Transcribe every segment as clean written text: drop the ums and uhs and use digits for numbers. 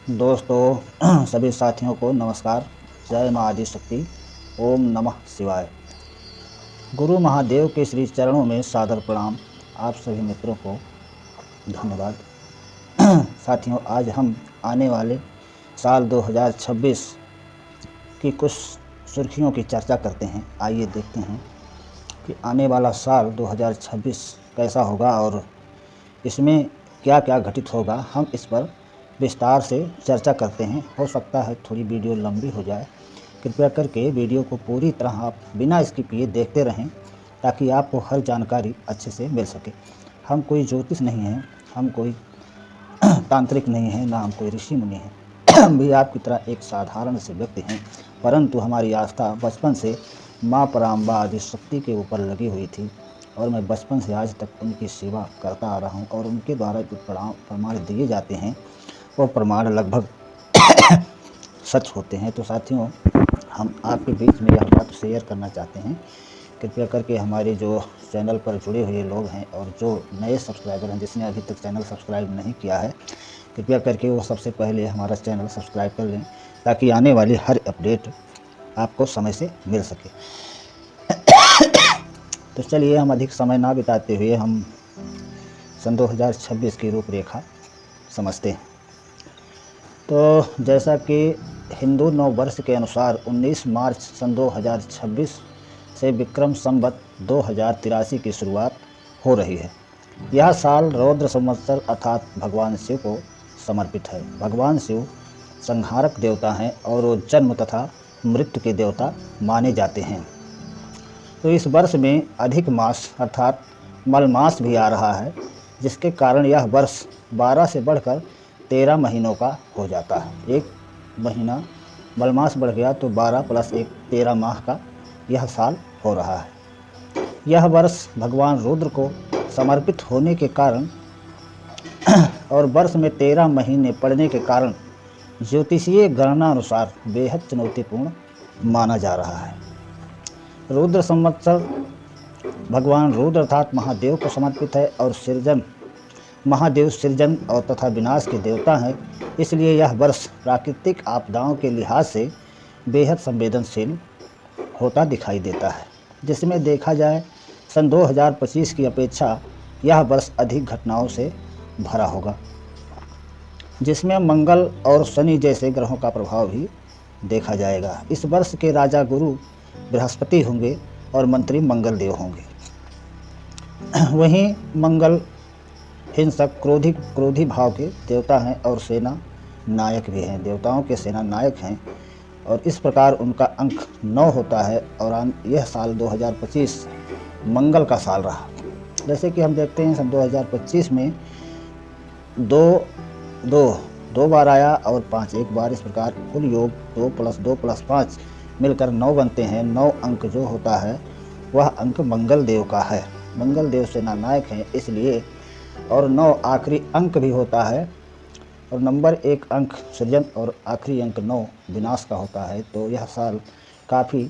दोस्तों सभी साथियों को नमस्कार। जय माँ आदिशक्ति। ओम नमः शिवाय। गुरु महादेव के श्री चरणों में सादर प्रणाम। आप सभी मित्रों को धन्यवाद। साथियों, आज हम आने वाले साल 2026 की कुछ सुर्खियों की चर्चा करते हैं। आइए देखते हैं कि आने वाला साल 2026 कैसा होगा और इसमें क्या क्या घटित होगा। हम इस पर विस्तार से चर्चा करते हैं। हो सकता है थोड़ी वीडियो लंबी हो जाए। कृपया करके वीडियो को पूरी तरह आप बिना स्किप किए देखते रहें ताकि आपको हर जानकारी अच्छे से मिल सके। हम कोई ज्योतिष नहीं हैं, हम कोई तांत्रिक नहीं हैं, ना हम कोई ऋषि मुनि हैं। हम भी आपकी तरह एक साधारण से व्यक्ति हैं, परंतु हमारी आस्था बचपन से माँ पराम्बा आदिशक्ति के ऊपर लगी हुई थी और मैं बचपन से आज तक उनकी सेवा करता आ रहा हूँ और उनके द्वारा जो प्रमाण दिए जाते हैं वो प्रमाण लगभग सच होते हैं। तो साथियों, हम आपके बीच में यह बात शेयर करना चाहते हैं। कृपया करके हमारे जो चैनल पर जुड़े हुए लोग हैं और जो नए सब्सक्राइबर हैं, जिसने अभी तक चैनल सब्सक्राइब नहीं किया है, कृपया करके वो सबसे पहले हमारा चैनल सब्सक्राइब कर लें ताकि आने वाली हर अपडेट आपको समय से मिल सके। तो चलिए, हम अधिक समय ना बिताते हुए हम सन 2026 की रूपरेखा समझते हैं। तो जैसा कि हिंदू नव वर्ष के अनुसार 19 मार्च सन 2026 से विक्रम संवत 2083 की शुरुआत हो रही है। यह साल रौद्र संवत्सर अर्थात भगवान शिव को समर्पित है। भगवान शिव संहारक देवता हैं और वो जन्म तथा मृत्यु के देवता माने जाते हैं। तो इस वर्ष में अधिक मास अर्थात मलमास भी आ रहा है, जिसके कारण यह वर्ष 12 से बढ़कर 13 महीनों का हो जाता है। एक महीना मलमास बढ़ गया तो 12 + 1 13 माह का यह साल हो रहा है। यह वर्ष भगवान रुद्र को समर्पित होने के कारण और वर्ष में 13 महीने पड़ने के कारण ज्योतिषीय गणना अनुसार बेहद चुनौतीपूर्ण माना जा रहा है। रुद्र संवत्सर भगवान रुद्र अर्थात महादेव को समर्पित है और महादेव सृजन और तथा विनाश के देवता हैं। इसलिए यह वर्ष प्राकृतिक आपदाओं के लिहाज से बेहद संवेदनशील होता दिखाई देता है। जिसमें देखा जाए सन 2025 की अपेक्षा यह वर्ष अधिक घटनाओं से भरा होगा, जिसमें मंगल और शनि जैसे ग्रहों का प्रभाव भी देखा जाएगा। इस वर्ष के राजा गुरु बृहस्पति होंगे और मंत्री मंगल देव होंगे। वहीं मंगल हिंसक क्रोधी भाव के देवता हैं और सेना नायक भी हैं, देवताओं के सेना नायक हैं और इस प्रकार उनका अंक 9 होता है। और यह साल 2025 मंगल का साल रहा। जैसे कि हम देखते हैं सन 2025 में दो बार आया और 5 एक बार। इस प्रकार कुल योग 2 + 2 + 5 मिलकर 9 बनते हैं। 9 अंक जो होता है वह अंक मंगल देव का है। मंगल देव सेना नायक हैं इसलिए, और 9 आखिरी अंक भी होता है और नंबर 1 अंक सृजन और आखिरी अंक 9 विनाश का होता है। तो यह साल काफ़ी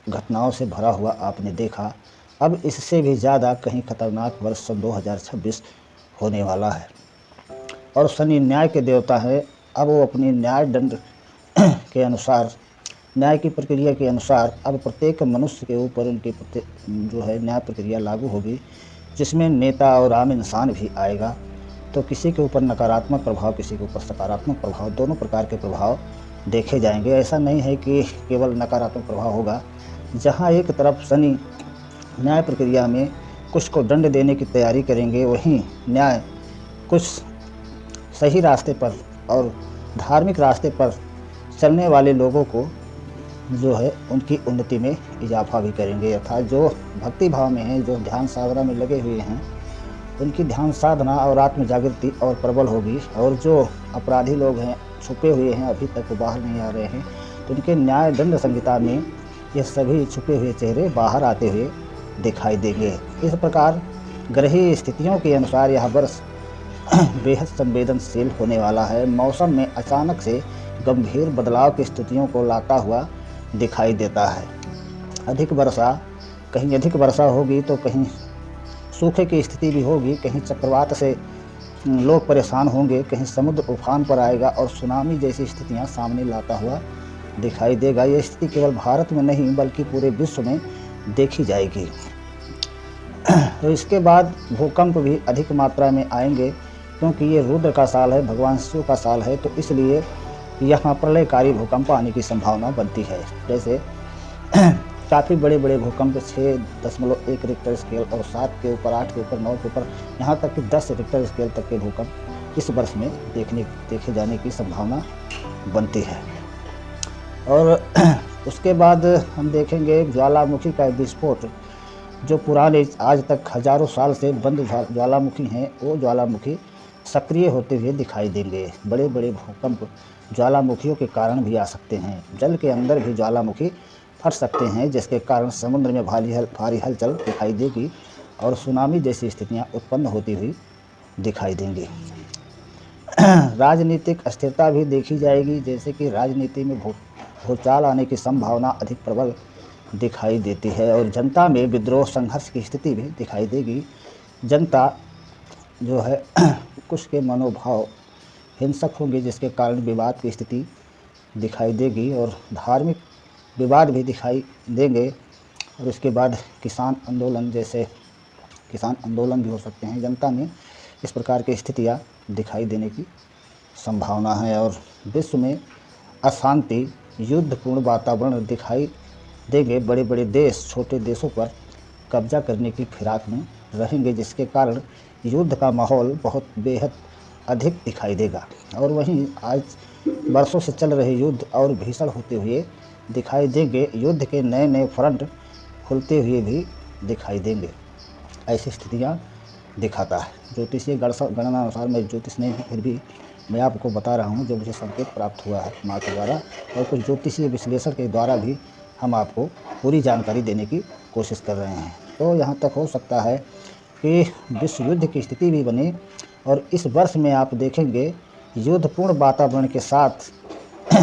घटनाओं से भरा हुआ आपने देखा। अब इससे भी ज़्यादा कहीं खतरनाक वर्ष सन 2026 होने वाला है। और शनि न्याय के देवता है। अब वो अपनी न्याय दंड के अनुसार, न्याय की प्रक्रिया के अनुसार अब प्रत्येक मनुष्य के ऊपर उनकी जो है न्याय प्रक्रिया लागू होगी, जिसमें नेता और आम इंसान भी आएगा। तो किसी के ऊपर नकारात्मक प्रभाव, किसी के ऊपर सकारात्मक प्रभाव, दोनों प्रकार के प्रभाव देखे जाएंगे। ऐसा नहीं है कि केवल नकारात्मक प्रभाव होगा। जहाँ एक तरफ शनि न्याय प्रक्रिया में कुछ को दंड देने की तैयारी करेंगे, वहीं न्याय कुछ सही रास्ते पर और धार्मिक रास्ते पर चलने वाले लोगों को जो है उनकी उन्नति में इजाफा भी करेंगे। अर्थात जो भक्ति भाव में हैं, जो ध्यान साधना में लगे हुए हैं, उनकी ध्यान साधना और आत्म जागृति और प्रबल होगी। और जो अपराधी लोग हैं, छुपे हुए हैं, अभी तक वो बाहर नहीं आ रहे हैं, तो उनके न्याय दंड संहिता में ये सभी छुपे हुए चेहरे बाहर आते हुए दिखाई देंगे। इस प्रकार ग्रहीय स्थितियों के अनुसार यह वर्ष बेहद संवेदनशील होने वाला है। मौसम में अचानक से गंभीर बदलाव की स्थितियों को लाता हुआ दिखाई देता है। कहीं अधिक वर्षा होगी तो कहीं सूखे की स्थिति भी होगी, कहीं चक्रवात से लोग परेशान होंगे, कहीं समुद्र उफान पर आएगा और सुनामी जैसी स्थितियां सामने लाता हुआ दिखाई देगा। ये स्थिति केवल भारत में नहीं बल्कि पूरे विश्व में देखी जाएगी। तो इसके बाद भूकंप भी अधिक मात्रा में आएंगे, क्योंकि ये रुद्र का साल है, भगवान शिव का साल है, तो इसलिए यहाँ प्रलयकारी भूकंप आने की संभावना बनती है। जैसे काफ़ी बड़े बड़े भूकंप 6.1 रिक्टर स्केल और 7 के ऊपर, 8 के ऊपर, 9 के ऊपर, यहाँ तक कि 10 रिक्टर स्केल तक के भूकंप इस वर्ष में देखे जाने की संभावना बनती है। और उसके बाद हम देखेंगे ज्वालामुखी का विस्फोट। जो पुराने आज तक हजारों साल से बंद ज्वालामुखी हैं, वो ज्वालामुखी सक्रिय होते हुए दिखाई देंगे। बड़े बड़े भूकंप ज्वालामुखियों के कारण भी आ सकते हैं। जल के अंदर भी ज्वालामुखी फट सकते हैं, जिसके कारण समुद्र में भारी हलचल दिखाई देगी और सुनामी जैसी स्थितियां उत्पन्न होती हुई दिखाई देंगी। राजनीतिक अस्थिरता भी देखी जाएगी, जैसे कि राजनीति में भूचाल आने की संभावना अधिक प्रबल दिखाई देती है और जनता में विद्रोह संघर्ष की स्थिति भी दिखाई देगी। जनता जो है कुछ के मनोभाव हिंसक होंगे, जिसके कारण विवाद की स्थिति दिखाई देगी और धार्मिक विवाद भी दिखाई देंगे। और इसके बाद किसान आंदोलन भी हो सकते हैं। जनता में इस प्रकार की स्थितियां दिखाई देने की संभावना है और विश्व में अशांति, युद्धपूर्ण वातावरण दिखाई देंगे। बड़े बड़े देश छोटे देशों पर कब्जा करने की फिराक में रहेंगे, जिसके कारण युद्ध का माहौल बहुत बेहद अधिक दिखाई देगा। और वहीं आज वर्षों से चल रहे युद्ध और भीषण होते हुए दिखाई देंगे। युद्ध के नए नए फ्रंट खुलते हुए भी दिखाई देंगे। ऐसी स्थितियां दिखाता है। ज्योतिषीय गणना अनुसार, मैं ज्योतिष नहीं हूँ, फिर भी मैं आपको बता रहा हूँ जो मुझे संकेत प्राप्त हुआ है माँ के द्वारा, और कुछ ज्योतिषीय विश्लेषण के द्वारा भी हम आपको पूरी जानकारी देने की कोशिश कर रहे हैं। तो यहाँ तक हो सकता है कि विश्व युद्ध की स्थिति भी बने और इस वर्ष में आप देखेंगे युद्धपूर्ण वातावरण के साथ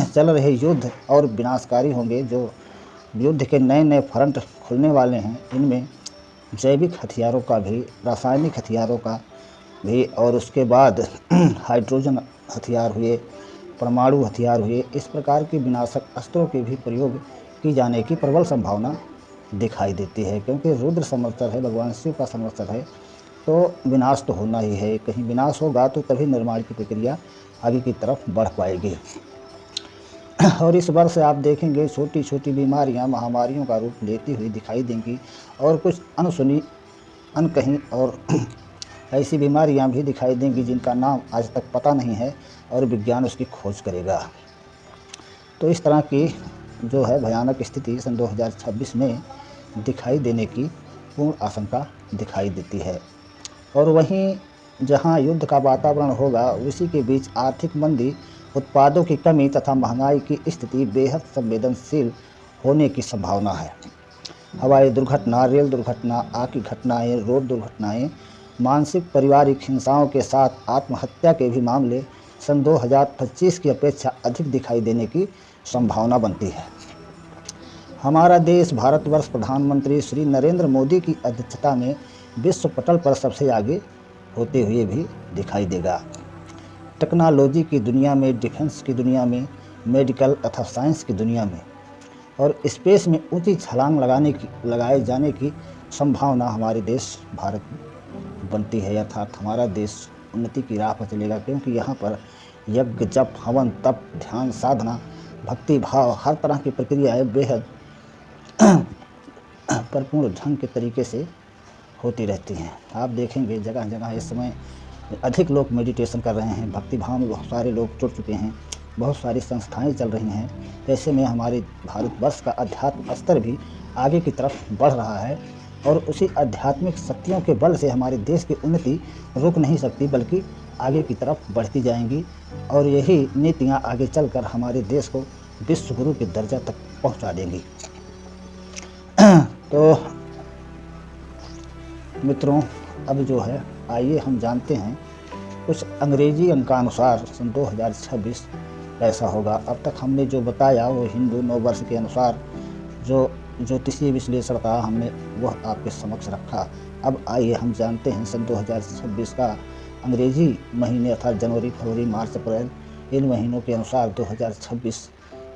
चल रहे युद्ध और विनाशकारी होंगे। जो युद्ध के नए नए फ्रंट खुलने वाले हैं, इनमें जैविक हथियारों का भी, रासायनिक हथियारों का भी, और उसके बाद हाइड्रोजन हथियार हुए, परमाणु हथियार हुए, इस प्रकार के विनाशक अस्त्रों के भी प्रयोग की जाने की प्रबल संभावना दिखाई देती है। क्योंकि रुद्र संवत्सर है, भगवान शिव का संवत्सर है, तो विनाश तो होना ही है। कहीं विनाश होगा तो तभी निर्माण की प्रक्रिया आगे की तरफ बढ़ पाएगी। और इस वर्ष आप देखेंगे छोटी छोटी बीमारियां महामारियों का रूप लेती हुई दिखाई देंगी और कुछ अनसुनी, अनकहीं और ऐसी बीमारियां भी दिखाई देंगी जिनका नाम आज तक पता नहीं है और विज्ञान उसकी खोज करेगा। तो इस तरह की जो है भयानक स्थिति सन 2026 में दिखाई देने की पूर्ण आशंका दिखाई देती है। और वहीं जहां युद्ध का वातावरण होगा, उसी के बीच आर्थिक मंदी, उत्पादों की कमी तथा महंगाई की स्थिति बेहद संवेदनशील होने की संभावना है। हवाई दुर्घटना, रेल दुर्घटना, आग की घटनाएं, रोड दुर्घटनाएं, मानसिक पारिवारिक हिंसाओं के साथ आत्महत्या के भी मामले सन 2025 की अपेक्षा अधिक दिखाई देने की संभावना बनती है। हमारा देश भारतवर्ष प्रधानमंत्री श्री नरेंद्र मोदी की अध्यक्षता में विश्व पटल पर सबसे आगे होते हुए भी दिखाई देगा। टेक्नोलॉजी की दुनिया में, डिफेंस की दुनिया में, मेडिकल तथा साइंस की दुनिया में और स्पेस में ऊंची छलांग लगाए जाने की संभावना हमारे देश भारत में बनती है। अर्थात हमारा देश उन्नति की राह पर चलेगा, क्योंकि यहाँ पर यज्ञ, जप, हवन, तप, ध्यान, साधना, भक्ति भाव, हर तरह की प्रक्रियाएं बेहद भरपूर ढंग के तरीके से होती रहती हैं। आप देखेंगे जगह जगह इस समय अधिक लोग मेडिटेशन कर रहे हैं, भक्ति भाव में बहुत सारे लोग जुड़ चुके हैं, बहुत सारी संस्थाएं चल रही हैं। ऐसे में हमारे भारतवर्ष का अध्यात्म स्तर भी आगे की तरफ बढ़ रहा है और उसी आध्यात्मिक शक्तियों के बल से हमारे देश की उन्नति रुक नहीं सकती, बल्कि आगे की तरफ बढ़ती जाएंगी और यही नीतियां आगे चलकर हमारे देश को विश्व गुरु के दर्जा तक पहुंचा देंगी। तो मित्रों, अब जो है आइए हम जानते हैं कुछ अंग्रेजी अंकानुसार सन 2026 कैसा होगा। अब तक हमने जो बताया वो हिंदू नववर्ष के अनुसार जो ज्योतिषीय विश्लेषण था, हमने वह आपके समक्ष रखा। अब आइए हम जानते हैं सन 2026 का अंग्रेजी महीने अर्थात जनवरी, फरवरी, मार्च, अप्रैल इन महीनों के अनुसार 2026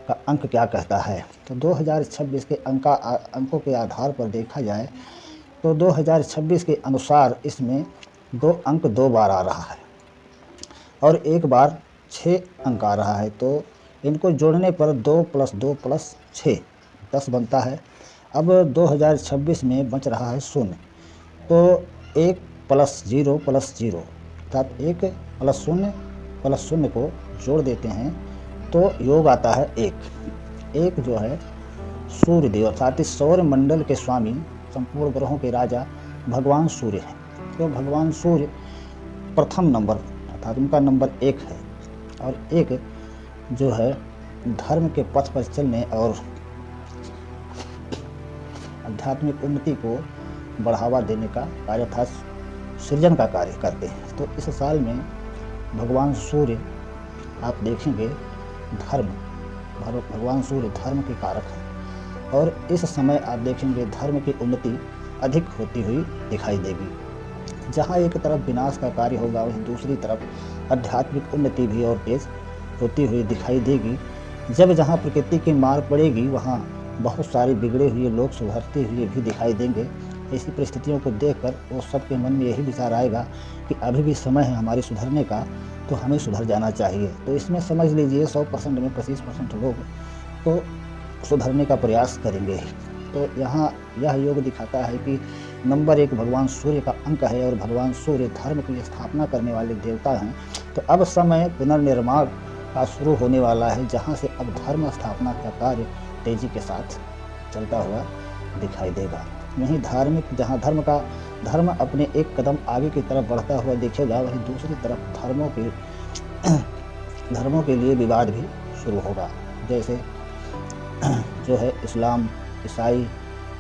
का अंक क्या कहता है। तो 2026 के अंकों के आधार पर देखा जाए तो 2026 के अनुसार इसमें 2 अंक 2 बार आ रहा है और एक बार 6 अंक आ रहा है। तो इनको जोड़ने पर 2 + 2 + 6 10 बनता है। अब 2026 में बच रहा है शून्य, तो 1 + 0 + 0 अर्थात 1 + 0 + 0 को जोड़ देते हैं तो योग आता है 1। एक जो है सूर्य देव अर्थात इस सौर मंडल के स्वामी, संपूर्ण ग्रहों के राजा भगवान सूर्य हैं। तो भगवान सूर्य प्रथम नंबर अर्थात उनका नंबर 1 है और एक जो है धर्म के पथ पर चलने और आध्यात्मिक उन्नति को बढ़ावा देने का कार्य अर्थात सृजन का कार्य करते हैं। तो इस साल में भगवान सूर्य आप देखेंगे भगवान सूर्य धर्म के कारक हैं और इस समय आप देखेंगे धर्म की उन्नति अधिक होती हुई दिखाई देगी। जहाँ एक तरफ विनाश का कार्य होगा वहीं दूसरी तरफ आध्यात्मिक उन्नति भी और तेज होती हुई दिखाई देगी। जब जहाँ प्रकृति की मार पड़ेगी वहाँ बहुत सारे बिगड़े हुए लोग सुधरते हुए भी दिखाई देंगे। ऐसी परिस्थितियों को देखकर वो सबके मन में यही विचार आएगा कि अभी भी समय है हमारे सुधरने का, तो हमें सुधर जाना चाहिए। तो इसमें समझ लीजिए 100% में 25% लोग तो सुधरने का प्रयास करेंगे। तो यहाँ यह योग दिखाता है कि नंबर 1 भगवान सूर्य का अंक है और भगवान सूर्य धर्म की स्थापना करने वाले देवता हैं। तो अब समय पुनर्निर्माण का शुरू होने वाला है, जहाँ से अब धर्म स्थापना का कार्य तेजी के साथ चलता हुआ दिखाई देगा। वहीं जहाँ धर्म अपने एक कदम आगे की तरफ बढ़ता हुआ दिखेगा, वहीं दूसरी तरफ धर्मों के लिए विवाद भी शुरू होगा। जैसे जो है इस्लाम, ईसाई,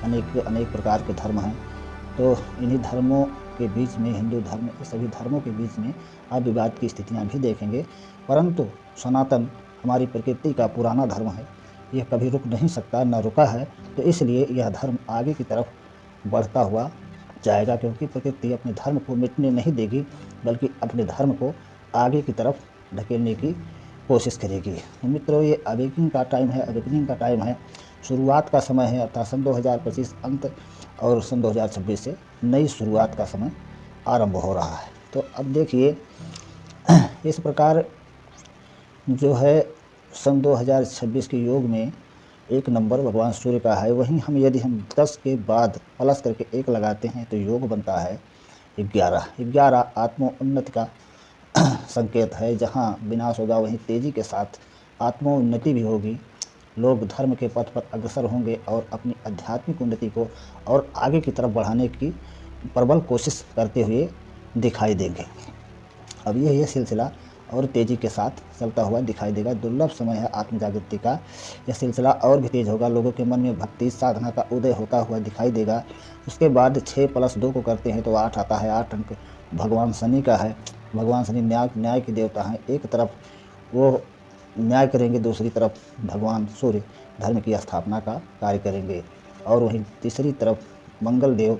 अनेक प्रकार के धर्म हैं। तो इन्हीं धर्मों के बीच में हिंदू धर्म, सभी धर्मों के बीच में आप विवाद की स्थितियां भी देखेंगे। परंतु सनातन हमारी प्रकृति का पुराना धर्म है, यह कभी रुक नहीं सकता, न रुका है। तो इसलिए यह धर्म आगे की तरफ बढ़ता हुआ जाएगा, क्योंकि प्रकृति अपने धर्म को मिटने नहीं देगी, बल्कि अपने धर्म को आगे की तरफ ढकेलने की कोशिश करेगी। तो मित्रों, ये अवेकनिंग का टाइम है, शुरुआत का समय है। अर्थात सन 2025 अंत और सन 2026 से नई शुरुआत का समय आरंभ हो रहा है। तो अब देखिए इस प्रकार जो है सन 2026 के योग में 1 नंबर भगवान सूर्य का है। वहीं यदि हम 10 के बाद प्लस करके 1 लगाते हैं तो योग बनता है 11 आत्मोन्नति का संकेत है। जहाँ विनाश होगा वहीं तेजी के साथ आत्मोन्नति भी होगी। लोग धर्म के पथ पर अग्रसर होंगे और अपनी आध्यात्मिक उन्नति को और आगे की तरफ बढ़ाने की प्रबल कोशिश करते हुए दिखाई देंगे। अब यह सिलसिला और तेज़ी के साथ चलता हुआ दिखाई देगा। दुर्लभ समय है आत्म जागृति का, यह सिलसिला और भी तेज होगा। लोगों के मन में भक्ति साधना का उदय होता हुआ दिखाई देगा। उसके बाद 6 + 2 को करते हैं तो 8 आता है। 8 अंक भगवान शनि का है। भगवान शनि न्याय के देवता हैं। एक तरफ वो न्याय करेंगे, दूसरी तरफ भगवान सूर्य धर्म की स्थापना का कार्य करेंगे। और वहीं तीसरी तरफ मंगल देव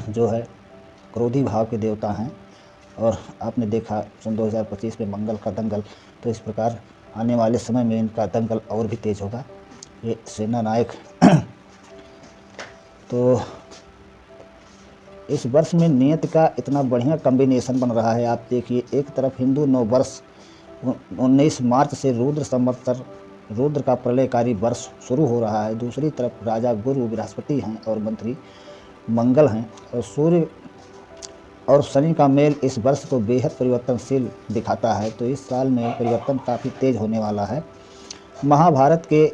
जो है क्रोधी भाव के देवता हैं। और आपने देखा सन 2025 में मंगल का दंगल, तो इस प्रकार आने वाले समय में इनका दंगल और भी तेज होगा। ये सेना नायक तो इस वर्ष में नियत का इतना बढ़िया कॉम्बिनेशन बन रहा है। आप देखिए, एक तरफ हिंदू नव वर्ष 19 मार्च से रुद्र का प्रलयकारी वर्ष शुरू हो रहा है। दूसरी तरफ राजा गुरु बृहस्पति हैं और मंत्री मंगल हैं, और सूर्य और शनि का मेल इस वर्ष को बेहद परिवर्तनशील दिखाता है। तो इस साल में परिवर्तन काफ़ी तेज होने वाला है। महाभारत के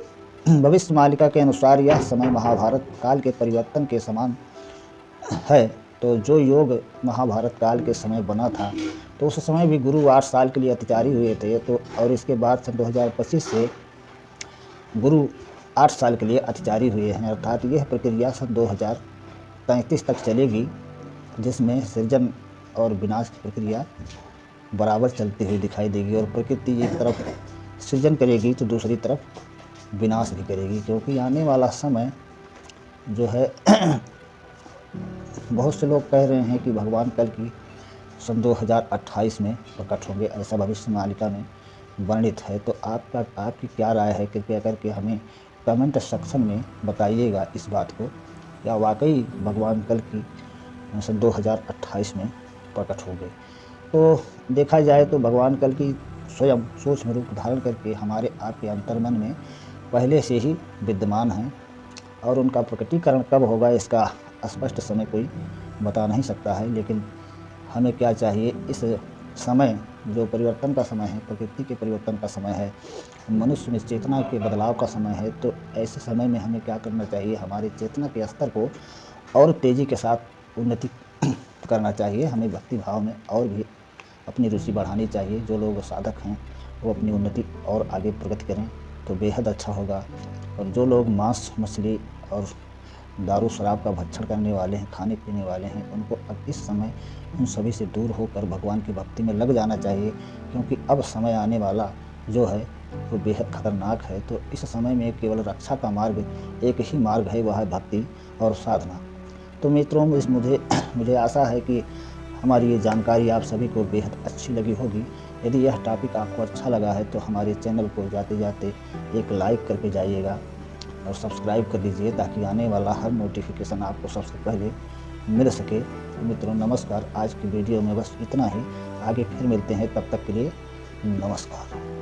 भविष्य मालिका के अनुसार यह समय महाभारत काल के परिवर्तन के समान है। तो जो योग महाभारत काल के समय बना था, तो उस समय भी गुरु 8 साल के लिए अत्याचारी हुए थे। तो और इसके बाद सन 2025 से गुरु 8 साल के लिए अत्याचारी हुए हैं। अर्थात यह प्रक्रिया सन 2033 तक चलेगी, जिसमें सृजन और विनाश की प्रक्रिया बराबर चलती हुई दिखाई देगी। और प्रकृति एक तरफ सृजन करेगी तो दूसरी तरफ विनाश भी करेगी, क्योंकि आने वाला समय जो है बहुत से लोग कह रहे हैं कि भगवान कल की सन 2028 में प्रकट होंगे, ऐसा भविष्यवाणिका में वर्णित है। तो आपकी क्या राय है, कृपया करके हमें कमेंट सेक्शन में बताइएगा इस बात को, क्या वाकई भगवान कल की सन 2028 में प्रकट होंगे। तो देखा जाए तो भगवान कल की स्वयं सूक्ष्म रूप धारण करके हमारे आपके अंतर्मन में पहले से ही विद्यमान हैं, और उनका प्रकटीकरण कब होगा इसका स्पष्ट समय कोई बता नहीं सकता है। लेकिन हमें क्या चाहिए, इस समय जो परिवर्तन का समय है, प्रकृति के परिवर्तन का समय है, मनुष्य में चेतना के बदलाव का समय है, तो ऐसे समय में हमें क्या करना चाहिए, हमारी चेतना के स्तर को और तेज़ी के साथ उन्नति करना चाहिए। हमें भक्ति भाव में और भी अपनी रुचि बढ़ानी चाहिए। जो लोग साधक हैं वो अपनी उन्नति और आगे प्रगति करें तो बेहद अच्छा होगा। और जो लोग मांस मछली और दारू शराब का भक्षण करने वाले हैं, खाने पीने वाले हैं, उनको अब इस समय उन सभी से दूर होकर भगवान की भक्ति में लग जाना चाहिए, क्योंकि अब समय आने वाला जो है वो बेहद खतरनाक है। तो इस समय में केवल रक्षा का मार्ग एक ही मार्ग है, वह है भक्ति और साधना। तो मित्रों, मुझे आशा है कि हमारी ये जानकारी आप सभी को बेहद अच्छी लगी होगी। यदि यह टॉपिक आपको अच्छा लगा है तो हमारे चैनल को जाते जाते एक लाइक करके जाइएगा और सब्सक्राइब कर दीजिए, ताकि आने वाला हर नोटिफिकेशन आपको सबसे पहले मिल सके। तो मित्रों नमस्कार, आज की वीडियो में बस इतना ही। आगे फिर मिलते हैं, तब तक के लिए नमस्कार।